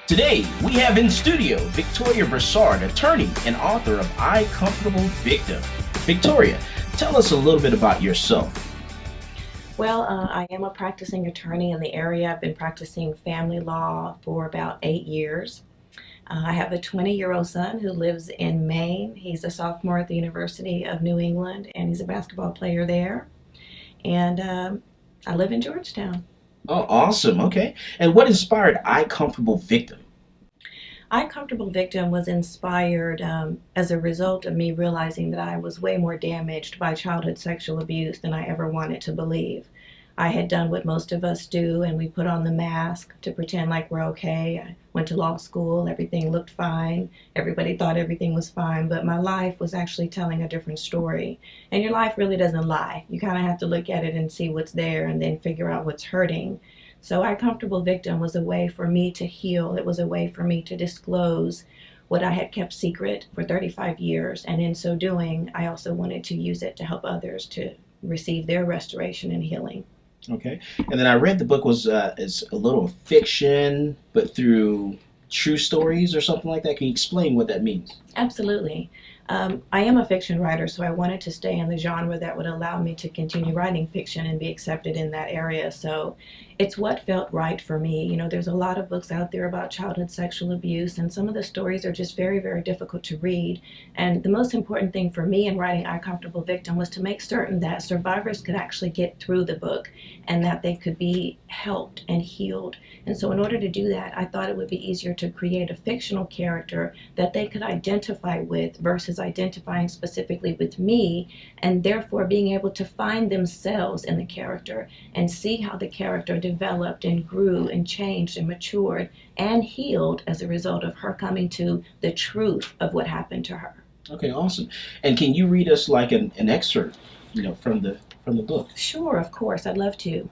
Today, we have in studio Victoria Broussard, attorney and author of I Comfortable Victim. Victoria, tell us a little bit about yourself. Well, I am a practicing attorney in the area. I've been practicing family law for about 8 years. I have a 20-year-old son who lives in Maine. He's a sophomore at the University of New England, and he's a basketball player there. And I live in Georgetown. Oh, awesome. Okay. And what inspired I Comfortable Victim? I Comfortable Victim was inspired as a result of me realizing that I was way more damaged by childhood sexual abuse than I ever wanted to believe. I had done what most of us do, and we put on the mask to pretend like we're okay. I went to law school, everything looked fine, everybody thought everything was fine, but my life was actually telling a different story. And your life really doesn't lie. You kind of have to look at it and see what's there and then figure out what's hurting. So, I Comfortable Victim was a way for me to heal. It was a way for me to disclose what I had kept secret for 35 years. And in so doing, I also wanted to use it to help others to receive their restoration and healing. Okay. And then I read the book was is a little fiction, but through true stories or something like that. Can you explain what that means? Absolutely. I am a fiction writer, so I wanted to stay in the genre that would allow me to continue writing fiction and be accepted in that area. So it's what felt right for me. You know, there's a lot of books out there about childhood sexual abuse, and some of the stories are just very, very difficult to read. And the most important thing for me in writing I Comfortable Victim was to make certain that survivors could actually get through the book and that they could be helped and healed. And so in order to do that, I thought it would be easier to create a fictional character that they could identify with versus identifying specifically with me, and therefore being able to find themselves in the character and see how the character developed and grew and changed and matured and healed as a result of her coming to the truth of what happened to her. Okay, awesome. And can you read us like an excerpt, from the book? Sure, of course, I'd love to.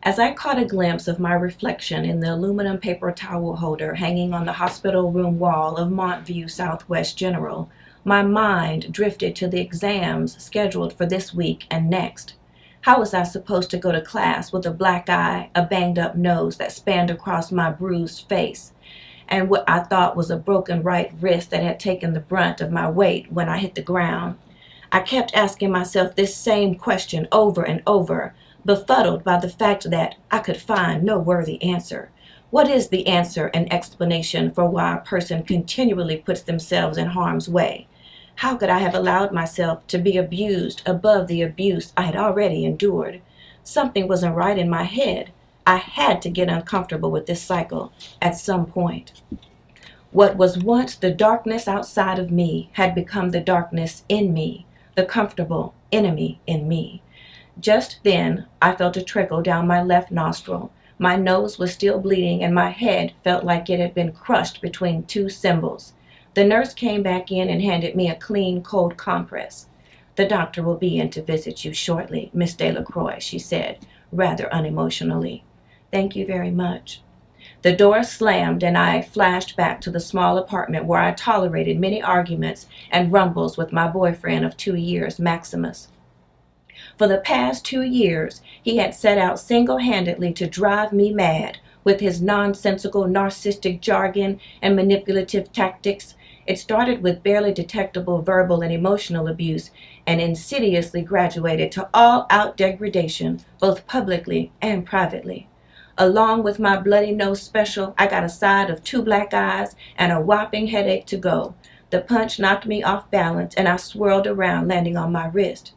As I caught a glimpse of my reflection in the aluminum paper towel holder hanging on the hospital room wall of Montview Southwest General, my mind drifted to the exams scheduled for this week and next. How was I supposed to go to class with a black eye, a banged up nose that spanned across my bruised face, and what I thought was a broken right wrist that had taken the brunt of my weight when I hit the ground? I kept asking myself this same question over and over, befuddled by the fact that I could find no worthy answer. What is the answer and explanation for why a person continually puts themselves in harm's way? How could I have allowed myself to be abused above the abuse I had already endured? Something wasn't right in my head. I had to get uncomfortable with this cycle at some point. What was once the darkness outside of me had become the darkness in me, the comfortable enemy in me. Just then, I felt a trickle down my left nostril. My nose was still bleeding, and my head felt like it had been crushed between two cymbals. The nurse came back in and handed me a clean, cold compress. "The doctor will be in to visit you shortly, Miss Delacroix," she said, rather unemotionally. "Thank you very much." The door slammed, and I flashed back to the small apartment where I tolerated many arguments and rumbles with my boyfriend of 2 years, Maximus. For the past 2 years, he had set out single-handedly to drive me mad with his nonsensical narcissistic jargon and manipulative tactics. It started with barely detectable verbal and emotional abuse and insidiously graduated to all-out degradation, both publicly and privately. Along with my bloody nose special, I got a side of 2 black eyes and a whopping headache to go. The punch knocked me off balance, and I swirled around, landing on my wrist.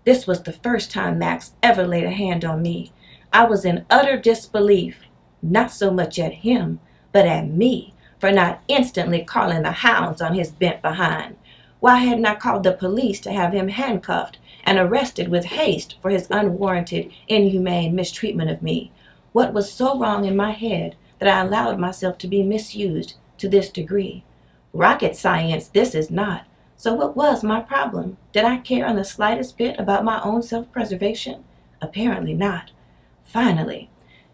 This was the first time Max ever laid a hand on me. I was in utter disbelief, not so much at him, but at me, for not instantly calling the hounds on his bent behind. Why hadn't I called the police to have him handcuffed and arrested with haste for his unwarranted, inhumane mistreatment of me? What was so wrong in my head that I allowed myself to be misused to this degree? Rocket science, this is not. So what was my problem? Did I care on the slightest bit about my own self-preservation? Apparently not. Finally,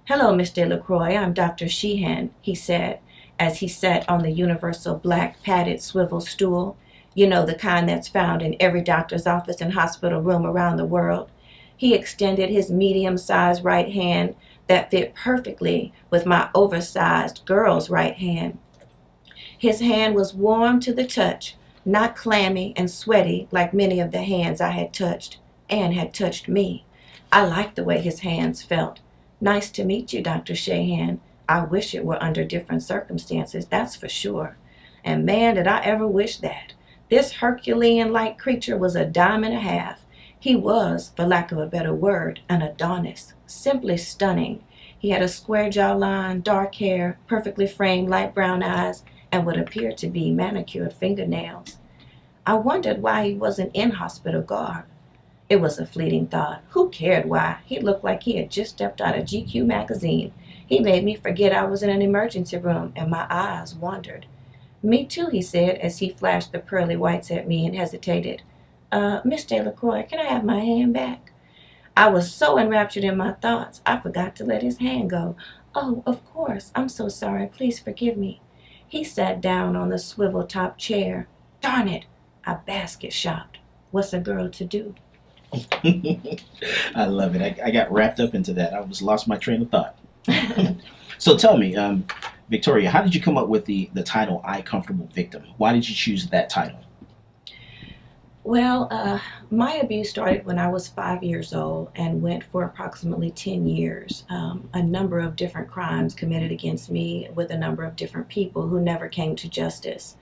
"Hello, Miss Delacroix, I'm Dr. Sheehan," he said, as he sat on the universal black padded swivel stool. You know, the kind that's found in every doctor's office and hospital room around the world. He extended his medium-sized right hand, that fit perfectly with my oversized girl's right hand. His hand was warm to the touch, not clammy and sweaty like many of the hands I had touched and had touched me. I liked the way his hands felt. Nice to meet you, Dr. Shahan. I wish it were under different circumstances, that's for sure. And man, did I ever wish that. This Herculean-like creature was a dime and a half. He was, for lack of a better word, an Adonis, simply stunning. He had a square jawline, dark hair, perfectly framed light brown eyes, and what appeared to be manicured fingernails. I wondered why he wasn't in hospital garb. It was a fleeting thought. Who cared why? He looked like he had just stepped out of GQ magazine. He made me forget I was in an emergency room, and my eyes wandered. Me too, he said, as he flashed the pearly whites at me and hesitated. Miss Delacroix, can I have my hand back? I was so enraptured in my thoughts, I forgot to let his hand go. Oh, of course. I'm so sorry. Please forgive me. He sat down on the swivel-top chair. Darn it! I basket shopped. What's a girl to do? I love it. I got wrapped up into that. I was lost my train of thought. So tell me, Victoria, how did you come up with the title "I Comfortable Victim"? Why did you choose that title? Well, my abuse started when I was 5 years old and went for approximately 10 years. A number of different crimes committed against me with a number of different people who never came to justice.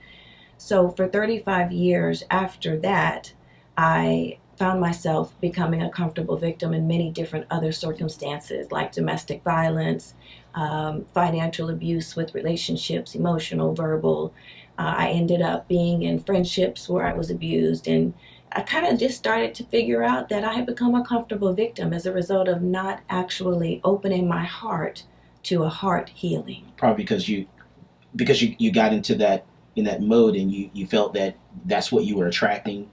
So for 35 years after that, I found myself becoming a comfortable victim in many different other circumstances like domestic violence, financial abuse with relationships, emotional, verbal. I ended up being in friendships where I was abused, and I kind of just started to figure out that I had become a comfortable victim as a result of not actually opening my heart to a heart healing. Probably because you got into that in that mode, and you felt that that's what you were attracting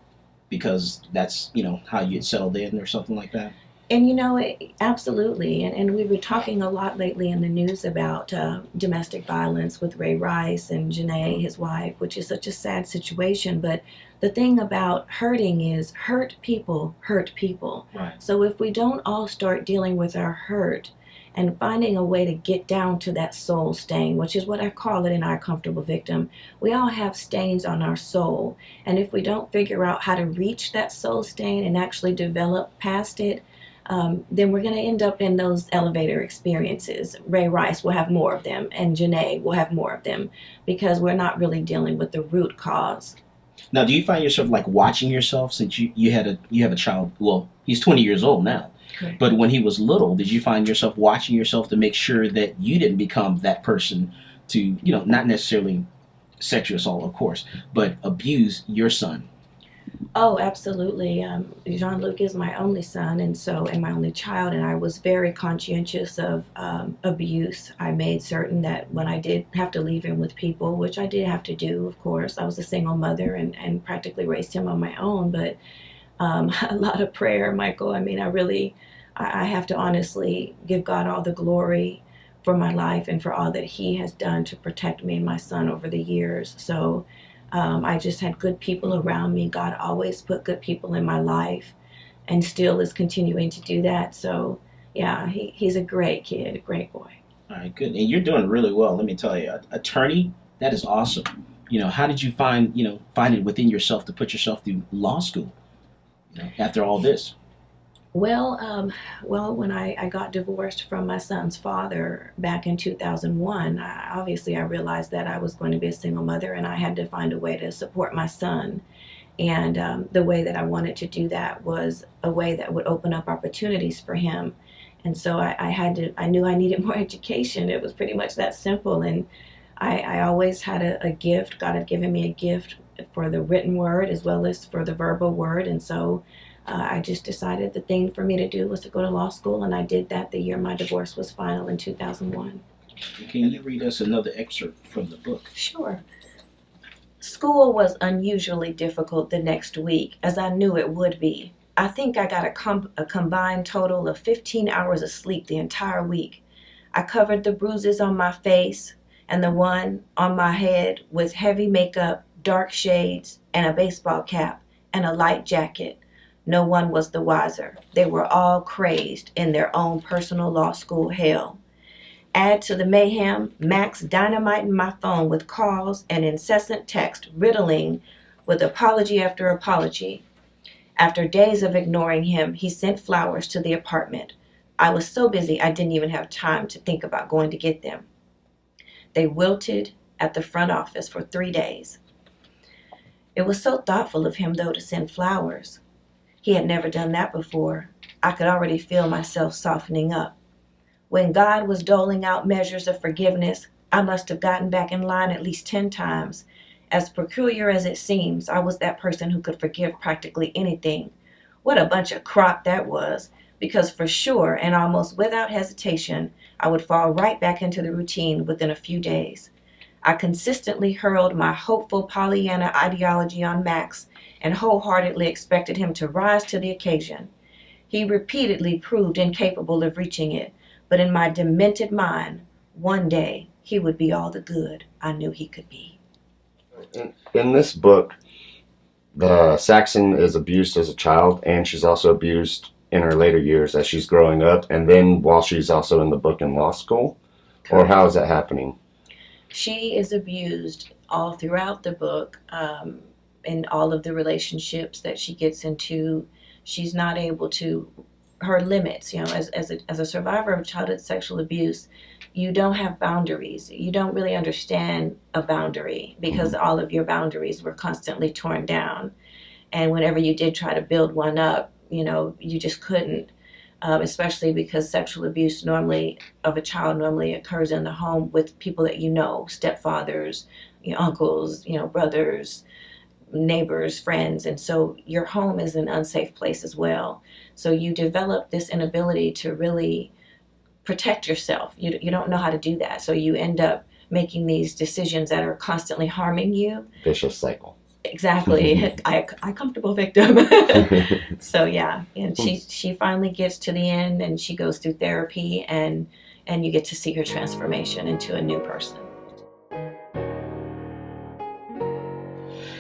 because that's how you had settled in or something like that. And absolutely. And we were talking a lot lately in the news about domestic violence with Ray Rice and Janae, his wife, which is such a sad situation. But the thing about hurting is hurt people hurt people. Right. So if we don't all start dealing with our hurt and finding a way to get down to that soul stain, which is what I call it in Our Comfortable Victim, we all have stains on our soul. And if we don't figure out how to reach that soul stain and actually develop past it, then we're going to end up in those elevator experiences. Ray Rice will have more of them, and Janae will have more of them, because we're not really dealing with the root cause. Now, do you find yourself like watching yourself since you have a child? Well, he's 20 years old now. Correct. But when he was little, did you find yourself watching yourself to make sure that you didn't become that person to, not necessarily sexual assault, of course, but abuse your son? Oh, absolutely. Jean-Luc is my only son, and my only child, and I was very conscientious of abuse. I made certain that when I did have to leave him with people, which I did have to do, of course, I was a single mother and practically raised him on my own, but a lot of prayer, Michael. I mean, I have to honestly give God all the glory for my life and for all that he has done to protect me and my son over the years. So I just had good people around me. God always put good people in my life and still is continuing to do that. So, yeah, he's a great kid, a great boy. All right, good. And you're doing really well, let me tell you. Attorney, that is awesome. How did you find it within yourself to put yourself through law school after all this? Well, when I got divorced from my son's father back in 2001, I realized that I was going to be a single mother and I had to find a way to support my son. And the way that I wanted to do that was a way that would open up opportunities for him. And so I knew I needed more education. It was pretty much that simple. And I always had a gift. God had given me a gift for the written word as well as for the verbal word. And so I just decided the thing for me to do was to go to law school, and I did that the year my divorce was final in 2001. Can you read us another excerpt from the book? Sure. School was unusually difficult the next week, as I knew it would be. I think I got a combined total of 15 hours of sleep the entire week. I covered the bruises on my face and the one on my head with heavy makeup, dark shades, and a baseball cap, and a light jacket. No one was the wiser. They were all crazed in their own personal law school hell. Add to the mayhem Max dynamiting my phone with calls and incessant text riddling with apology after apology. After days of ignoring him, he sent flowers to the apartment. I was so busy I didn't even have time to think about going to get them. They wilted at the front office for 3 days. It was so thoughtful of him, though, to send flowers. He had never done that before. I could already feel myself softening up. When God was doling out measures of forgiveness, I must have gotten back in line at least 10 times. As peculiar as it seems, I was that person who could forgive practically anything. What a bunch of crap that was, because for sure and almost without hesitation, I would fall right back into the routine within a few days. I consistently hurled my hopeful Pollyanna ideology on Max and wholeheartedly expected him to rise to the occasion. He repeatedly proved incapable of reaching it, but in my demented mind, one day he would be all the good I knew he could be. In this book, the Saxon is abused as a child, and she's also abused in her later years as she's growing up, and then while she's also in the book in law school. Or how is that happening? She is abused all throughout the book, in all of the relationships that she gets into. She's not able to, her limits, as a survivor of childhood sexual abuse, you don't have boundaries. You don't really understand a boundary because all of your boundaries were constantly torn down. And whenever you did try to build one up, you just couldn't. Especially because sexual abuse of a child normally occurs in the home with people that stepfathers, uncles, brothers, neighbors, friends, and so your home is an unsafe place as well. So you develop this inability to really protect yourself. You don't know how to do that, so you end up making these decisions that are constantly harming you. Vicious cycle. Exactly. I comfortable victim. So yeah, and she finally gets to the end, and she goes through therapy, and you get to see her transformation into a new person.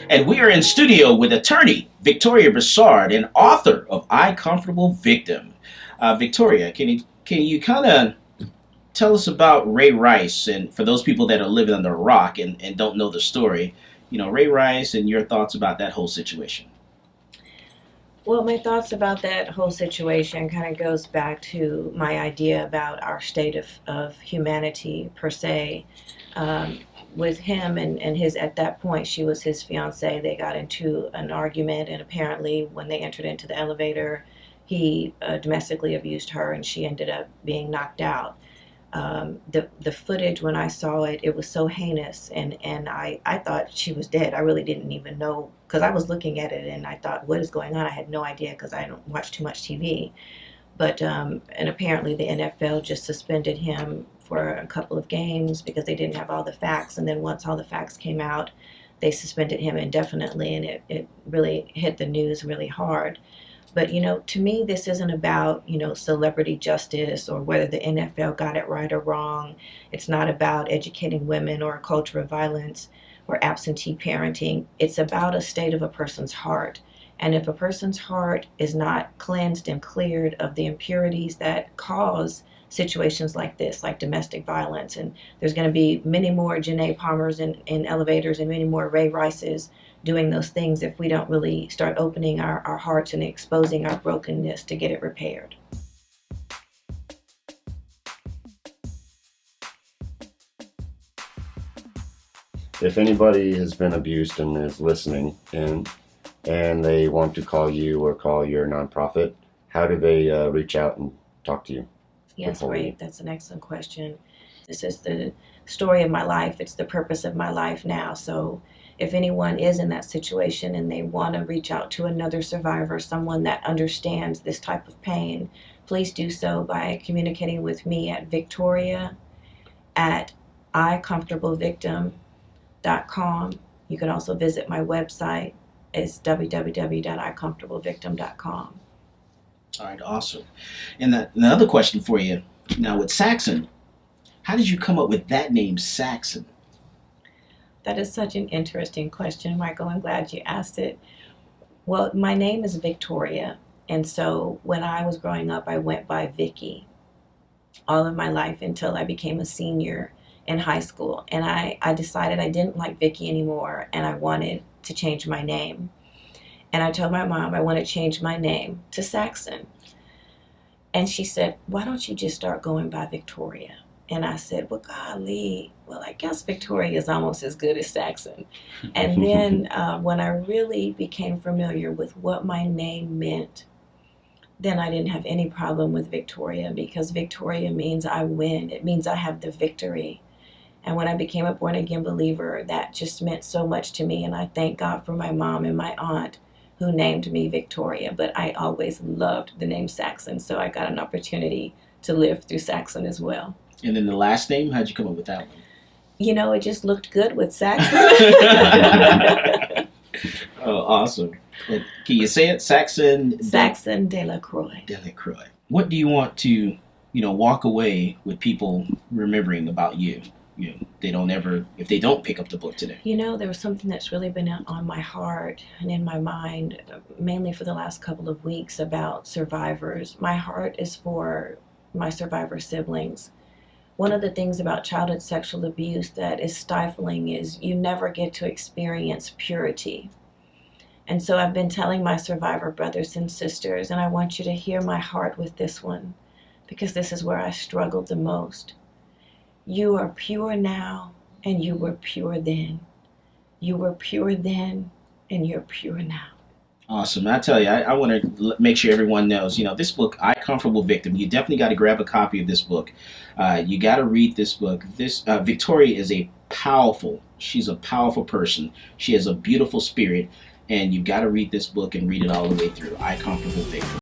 And we are in studio with attorney Victoria Broussard, and author of I Comfortable Victim. Victoria, can you kind of tell us about Ray Rice, and for those people that are living under a rock and don't know the story, Ray Rice and your thoughts about that whole situation? Well, my thoughts about that whole situation kind of goes back to my idea about our state of humanity per se. With him and his, at that point, she was his fiance. They got into an argument, and apparently when they entered into the elevator, he domestically abused her, and she ended up being knocked out. The footage, when I saw it, it was so heinous, and I thought she was dead. I really didn't even know, because I was looking at it and I thought, what is going on? I had no idea because I don't watch too much TV. But and apparently the NFL just suspended him for a couple of games because they didn't have all the facts, and then once all the facts came out, they suspended him indefinitely, and it really hit the news really hard. But, to me, this isn't about, celebrity justice or whether the NFL got it right or wrong. It's not about educating women or a culture of violence or absentee parenting. It's about a state of a person's heart. And if a person's heart is not cleansed and cleared of the impurities that cause situations like this, like domestic violence, and there's going to be many more Janae Palmers in elevators and many more Ray Rices doing those things if we don't really start opening our hearts and exposing our brokenness to get it repaired. If anybody has been abused and is listening and they want to call you or call your nonprofit, how do they reach out and talk to you? Yes, great. That's an excellent question. This is the story of my life. It's the purpose of my life now. So if anyone is in that situation and they want to reach out to another survivor, someone that understands this type of pain, please do so by communicating with me at Victoria at iComfortableVictim.com. You can also visit my website. It's www.iComfortableVictim.com. All right, awesome. And another question for you. Now, with Saxon, how did you come up with that name, Saxon? That is such an interesting question, Michael. I'm glad you asked it. Well, my name is Victoria, and so when I was growing up, I went by Vicky all of my life until I became a senior in high school. And I decided I didn't like Vicky anymore and I wanted to change my name. And I told my mom I want to change my name to Saxon. And she said, why don't you just start going by Victoria? And I said, well, golly, well, I guess Victoria is almost as good as Saxon. And then when I really became familiar with what my name meant, then I didn't have any problem with Victoria, because Victoria means I win. It means I have the victory. And when I became a born-again believer, that just meant so much to me. And I thank God for my mom and my aunt who named me Victoria. But I always loved the name Saxon, so I got an opportunity to live through Saxon as well. And then the last name, how'd you come up with that one? You know, it just looked good with Saxon. Oh, awesome. And can you say it? Saxon Delacroix. Delacroix. What do you want to, walk away with people remembering about you? They don't ever, if they don't pick up the book today. You know, there was something that's really been on my heart and in my mind, mainly for the last couple of weeks, about survivors. My heart is for my survivor siblings. One of the things about childhood sexual abuse that is stifling is you never get to experience purity. And so I've been telling my survivor brothers and sisters, and I want you to hear my heart with this one, because this is where I struggled the most. You are pure now, and you were pure then. You were pure then, and you're pure now. Awesome. I tell you, I want to make sure everyone knows, this book, I Comfortable Victim, you definitely got to grab a copy of this book. You got to read this book. Victoria is she's a powerful person. She has a beautiful spirit, and you've got to read this book and read it all the way through. I Comfortable Victim.